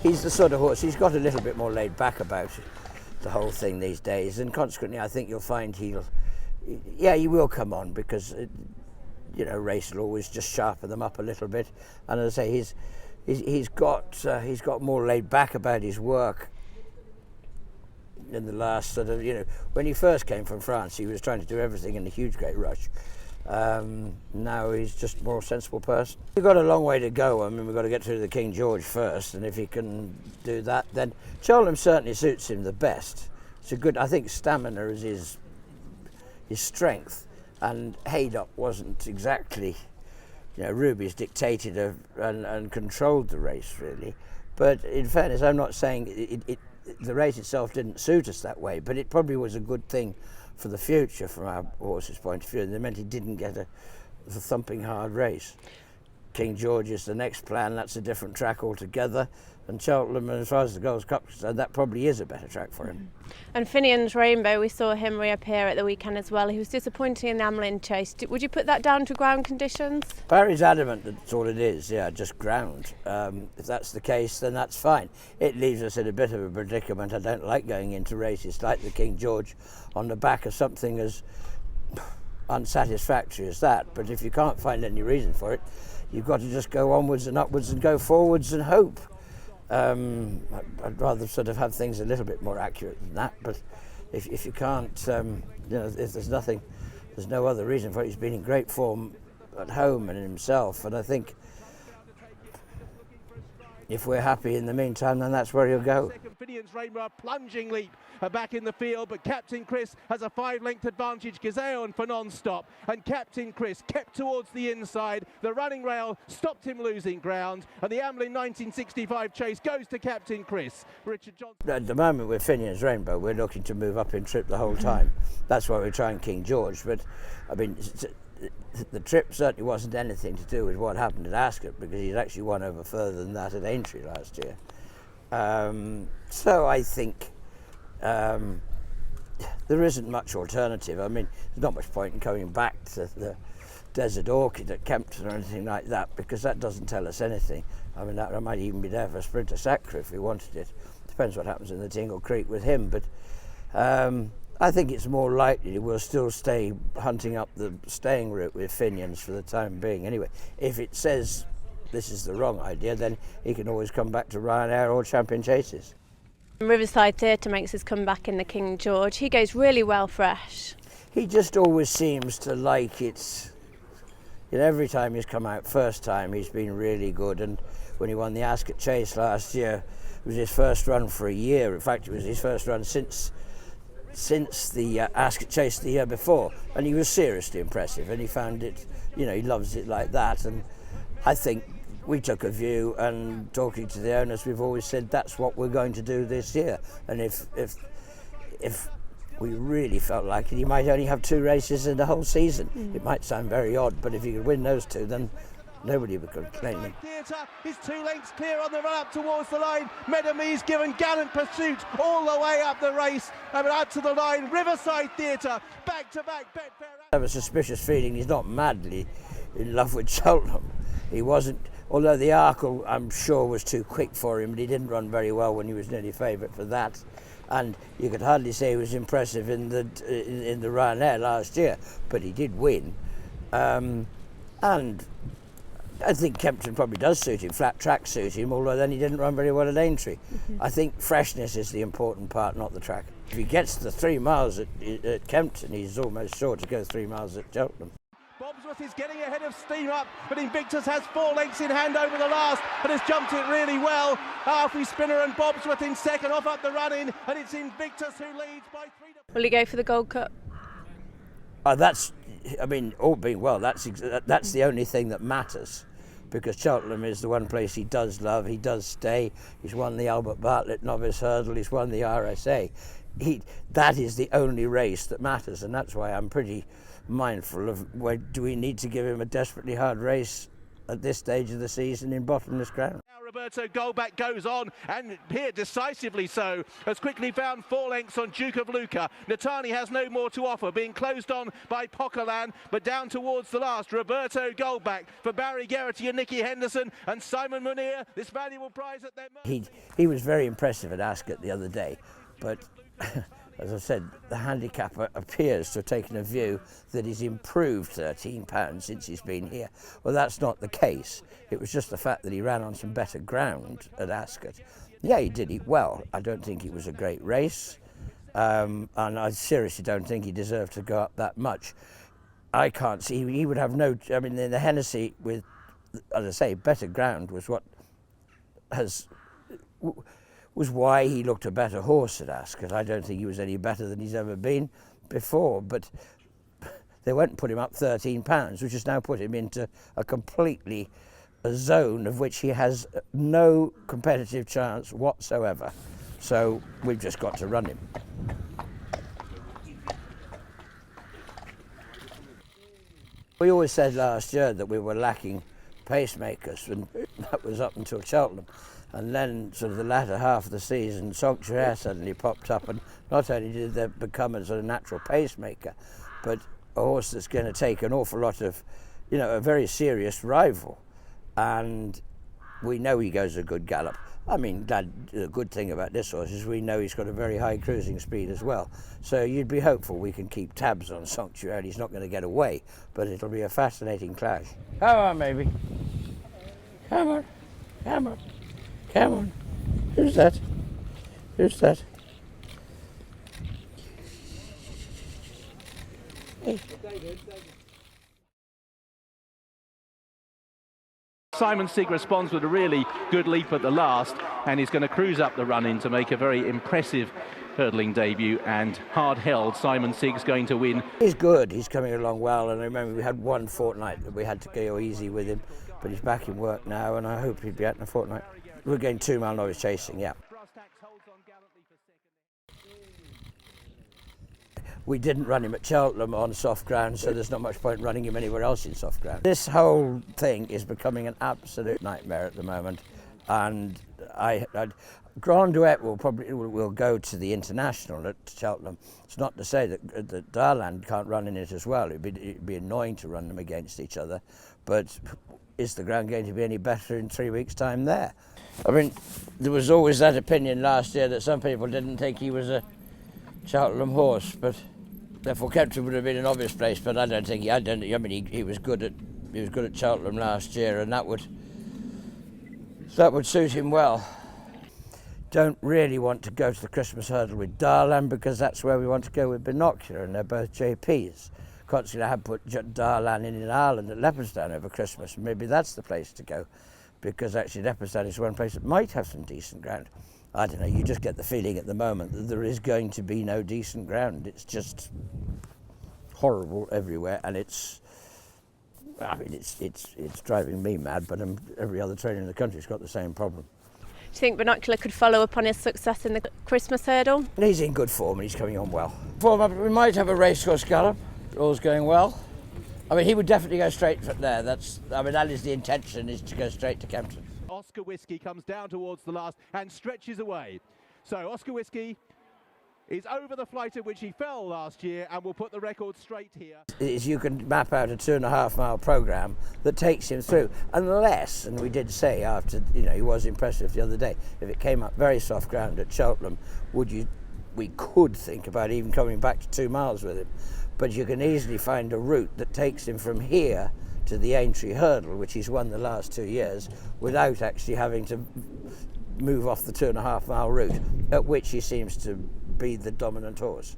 He's the sort of horse, he's got a little bit more laid back about the whole thing these days, and consequently I think you'll find he will come on, because race will always just sharpen them up a little bit. And as I say, he's got more laid back about his work in the last sort of, when he first came from France, he was trying to do everything in a huge great rush. Now he's just a more sensible person. We've got a long way to go. I mean, we've got to get through the King George first, and if he can do that, then Cheltenham certainly suits him the best. It's a good, I think stamina is his strength, and Haydock wasn't exactly, Ruby's dictated and controlled the race really. But in fairness, I'm not saying the race itself didn't suit us that way, but it probably was a good thing for the future from our horse's point of view. And it meant he didn't get a thumping hard race. King George is the next plan. That's a different track altogether. And Cheltenham, as far as the Gold Cup is concerned, that probably is a better track for him. And Finian's Rainbow, we saw him reappear at the weekend as well. He was disappointing in the Amlin chase. Would you put that down to ground conditions? Barry's adamant that's all it is, just ground. If that's the case, then that's fine. It leaves us in a bit of a predicament. I don't like going into races like the King George on the back of something as unsatisfactory as that. But if you can't find any reason for it, you've got to just go onwards and upwards and go forwards and hope. I'd rather sort of have things a little bit more accurate than that, but if you can't, if there's no other reason for it. He's been in great form at home and in himself, and I think if we're happy in the meantime, then that's where he'll go. Second Finian's Rainbow, a plunging leap back in the field, but Captain Chris has a 5-length advantage. Gazelle and for non-stop, and Captain Chris kept towards the inside. The running rail stopped him losing ground, and the Amlin 1965 chase goes to Captain Chris. Richard Johnson. At the moment with Finian's Rainbow, we're looking to move up in trip the whole time. That's why we're trying King George, but I mean, the trip certainly wasn't anything to do with what happened at Ascot, because he'd actually won over further than that at Aintree last year. So I think there isn't much alternative. I mean, there's not much point in coming back to the Desert Orchid at Kempton or anything like that, because that doesn't tell us anything. I mean, that might even be there for Sprinter Sacre if we wanted it. Depends what happens in the Tingle Creek with him, but I think it's more likely we'll still stay hunting up the staying route with Finian's for the time being. Anyway, if it says this is the wrong idea, then he can always come back to Ryanair or Champion Chases. Riverside Theatre makes his comeback in the King George. He goes really well fresh. He just always seems to like it. Every time he's come out first time, he's been really good. And when he won the Ascot Chase last year, it was his first run for a year. In fact, it was his first run since the Ascot Chase the year before, and he was seriously impressive, and he found it, he loves it like that. And I think we took a view, and talking to the owners, we've always said that's what we're going to do this year. And if we really felt like it, he might only have 2 races in the whole season. It might sound very odd, but if he could win those 2, then nobody would complain. Theatre is 2 lengths clear on the run up towards the line. Medeme's given gallant pursuit all the way up the race, and out to the line. Riverside Theatre, back to back. Betfair. I have a suspicious feeling he's not madly in love with Cheltenham. He wasn't, although the Arkle, I'm sure, was too quick for him, but he didn't run very well when he was nearly favourite for that. And you could hardly say he was impressive in the Ryanair last year, but he did win. And I think Kempton probably does suit him, flat track suit him, although then he didn't run very well at Aintree. I think freshness is the important part, not the track. If he gets the 3 miles at Kempton, he's almost sure to go 3 miles at Cheltenham. Bobsworth is getting ahead of Steam Up, but Invictus has 4 lengths in hand over the last and has jumped it really well. Alfie Spinner and Bobsworth in second, off up the run-in, and it's Invictus who leads by 3 to... Will he go for the Gold Cup? All being well, that's the only thing that matters, because Cheltenham is the one place he does love. He does stay. He's won the Albert Bartlett Novice Hurdle. He's won the RSA. That is the only race that matters, and that's why I'm pretty mindful of do we need to give him a desperately hard race at this stage of the season in bottomless ground. Roberto Goldback goes on, and here decisively so, has quickly found 4 lengths on Duke of Lucca. Natani has no more to offer, being closed on by Pocolan, but down towards the last, Roberto Goldback for Barry Geraghty and Nicky Henderson and Simon Munir. This valuable prize at their... He was very impressive at Ascot the other day, but as I said, the handicapper appears to have taken a view that he's improved £13 since he's been here. Well, that's not the case. It was just the fact that he ran on some better ground at Ascot. Yeah, he did it well. I don't think it was a great race, and I seriously don't think he deserved to go up that much. I can't see, he would have no, I mean, in the Hennessy with, as I say, better ground was what was why he looked a better horse at Ascot. I don't think he was any better than he's ever been before, but they went and put him up £13, which has now put him into a zone of which he has no competitive chance whatsoever. So we've just got to run him. We always said last year that we were lacking pacemakers, and that was up until Cheltenham. And then sort of the latter half of the season, Sanctuary suddenly popped up, and not only did they become a sort of natural pacemaker, but a horse that's going to take an awful lot of, you know, a very serious rival. And we know he goes a good gallop. I mean, the good thing about this horse is we know he's got a very high cruising speed as well. So you'd be hopeful we can keep tabs on Sanctuary. He's not going to get away, but it'll be a fascinating clash. Come on, baby. Come on. Come on. Come on. Who's that? Who's that? Hey. Simon Sigg responds with a really good leap at the last, and he's going to cruise up the run-in to make a very impressive hurdling debut, and hard held. Simon Sigg's going to win. He's good, he's coming along well, and I remember we had one fortnight that we had to go easy with him, but he's back in work now, and I hope he'll be out in a fortnight. We're going 2 mile novice chasing, yeah. We didn't run him at Cheltenham on soft ground, so there's not much point running him anywhere else in soft ground. This whole thing is becoming an absolute nightmare at the moment, and Grand Duet will go to the International at Cheltenham. It's not to say that Darland can't run in it as well. It'd be annoying to run them against each other, but is the ground going to be any better in 3 weeks' time there? I mean, there was always that opinion last year that some people didn't think he was a Cheltenham horse, but therefore Kempton would have been an obvious place. But I don't think he was good at Cheltenham last year, and that would suit him well. Don't really want to go to the Christmas hurdle with Darlan because that's where we want to go with Binocular, and they're both JPs. Consequently, I have put Darlan in Ireland at Leopardstown over Christmas, and maybe that's the place to go, because actually Leopardstown is one place that might have some decent ground. I don't know, you just get the feeling at the moment that there is going to be no decent ground. It's just horrible everywhere, and it's driving me mad, but every other trainer in the country's got the same problem. Do you think Binocular could follow up on his success in the Christmas hurdle? And he's in good form, and he's coming on well. We might have a racecourse gallop, all's going well. I mean, he would definitely go straight from there. That is the intention, is to go straight to Kempton. Oscar Whiskey comes down towards the last and stretches away. So Oscar Whiskey is over the flight at which he fell last year and will put the record straight here. You can map out a 2.5 mile programme that takes him through, unless, and we did say after, he was impressive the other day, if it came up very soft ground at Cheltenham, we could think about even coming back to 2 miles with him. But you can easily find a route that takes him from here to the Aintree Hurdle, which he's won the last 2 years, without actually having to move off the 2.5 mile route, at which he seems to be the dominant horse.